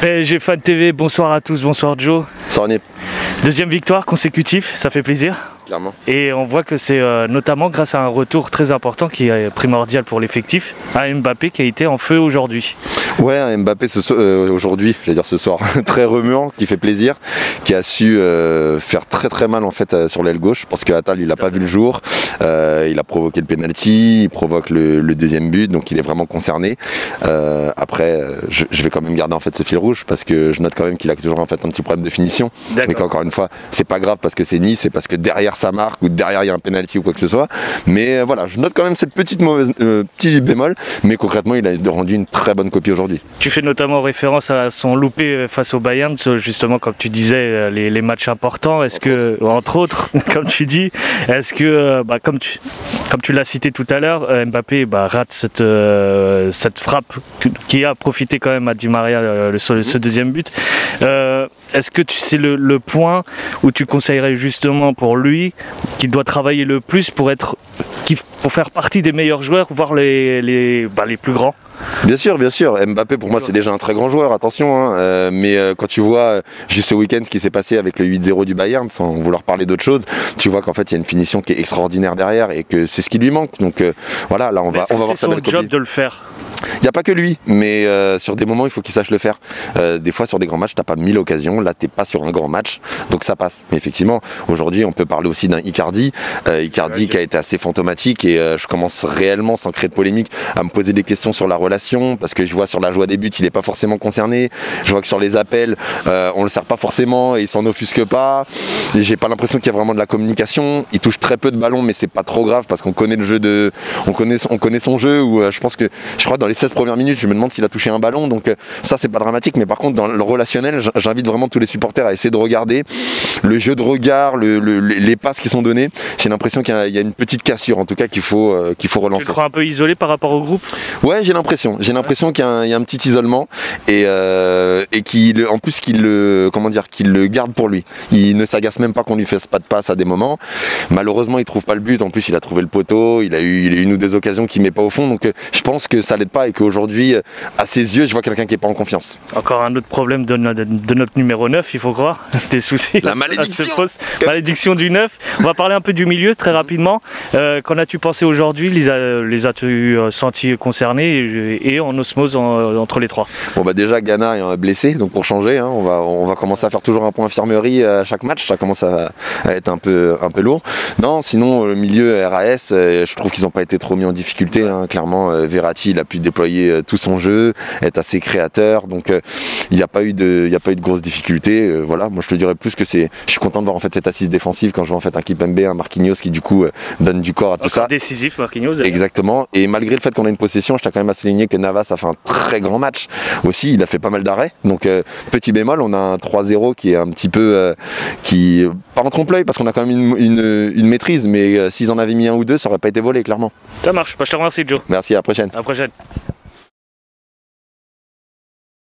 PSG Fan TV, bonsoir à tous, bonsoir Joe. Bonsoir Nip. Deuxième victoire consécutive, ça fait plaisir. Clairement. Et on voit que c'est notamment grâce à un retour très important qui est primordial pour l'effectif, à Mbappé qui a été en feu aujourd'hui. Ouais, un Mbappé aujourd'hui, j'allais dire ce soir, très remuant, qui fait plaisir, qui a su faire très mal en fait sur l'aile gauche, parce que Attal il n'a pas vu le jour, il a provoqué le penalty, il provoque le deuxième but, donc il est vraiment concerné. Après, je vais quand même garder en fait ce fil rouge, parce que je note quand même qu'il a toujours en fait un petit problème de finition, mais qu'encore une fois, c'est pas grave parce que c'est Nice, c'est parce que derrière ça marque ou derrière il y a un penalty ou quoi que ce soit. Mais voilà, je note quand même cette petite petit bémol, mais concrètement il a rendu une très bonne copie aujourd'hui. Tu fais notamment référence à son loupé face au Bayern, justement comme tu disais, les matchs importants. Est-ce que, entre autres, comme tu dis, est-ce que, comme tu l'as cité tout à l'heure, Mbappé rate cette frappe qui a profité quand même à Di Maria ce deuxième but. Est-ce que c'est le point où tu conseillerais justement pour lui qu'il doit travailler le plus pour faire partie des meilleurs joueurs, voire les plus grands? Bien sûr, Mbappé pour moi c'est déjà un très grand joueur, attention, hein, mais quand tu vois juste ce week-end ce qui s'est passé avec le 8-0 du Bayern, sans vouloir parler d'autre chose, tu vois qu'en fait il y a une finition qui est extraordinaire derrière et que c'est ce qui lui manque, donc voilà, là on va voir ça. C'est son job de le faire. Il n'y a pas que lui, mais sur des moments il faut qu'il sache le faire. Des fois sur des grands matchs t'as pas 1000 occasions, là t'es pas sur un grand match, donc ça passe. Mais effectivement aujourd'hui on peut parler aussi d'un Icardi, qui a été assez fantomatique et je commence réellement, sans créer de polémique, à me poser des questions sur la relation, parce que je vois sur la joie des buts il n'est pas forcément concerné, je vois que sur les appels on le sert pas forcément et il s'en offusque pas, j'ai pas l'impression qu'il y a vraiment de la communication, il touche très peu de ballons mais c'est pas trop grave parce qu'on connaît le jeu on connaît son jeu, où je crois dans les 16 premières minutes je me demande s'il a touché un ballon, donc ça c'est pas dramatique, mais par contre dans le relationnel j'invite vraiment tous les supporters à essayer de regarder le jeu de regard, les passes qui sont données. J'ai l'impression qu'il y a une petite cassure en tout cas qu'il faut relancer. Tu te crois un peu isolé par rapport au groupe? Ouais, j'ai l'impression qu'il y a un petit isolement et qu'il le garde pour lui. Il ne s'agace même pas qu'on lui fasse pas de passe à des moments. Malheureusement il trouve pas le but, en plus il a trouvé le poteau, il a eu une ou deux occasions qu'il met pas au fond, donc je pense que ça l'aide pas et qu'aujourd'hui à ses yeux je vois quelqu'un qui est pas en confiance. Encore un autre problème de notre numéro 9, il faut croire. Des soucis. La malédiction. Malédiction du 9. On va parler un peu du milieu très rapidement. Qu'en as-tu pensé aujourd'hui? Les as-tu sentis concernés et en osmose entre les trois? Bon déjà Ghana est blessé, donc pour changer, hein, on va commencer à faire toujours un point infirmerie à chaque match, ça commence à être un peu lourd. Non, sinon le milieu RAS, je trouve qu'ils n'ont pas été trop mis en difficulté, hein. Clairement Verratti il a pu déployer tout son jeu, être assez créateur, donc il n'y a pas eu de grosses difficultés. Voilà, moi je te dirais plus que je suis content de voir en fait cette assise défensive quand je vois en fait un Kipembe, un Marquinhos qui du coup donne du corps à tout ça. Décisif Marquinhos. Exactement, et malgré le fait qu'on a une possession, je tiens quand même à souligner que Navas a fait un très grand match aussi, il a fait pas mal d'arrêts, donc petit bémol, on a un 3-0 qui est un petit peu pas en trompe-l'œil parce qu'on a quand même une maîtrise, mais s'ils en avaient mis un ou deux ça aurait pas été volé clairement. Ça marche, je te remercie Joe. Merci, à la prochaine. À la prochaine.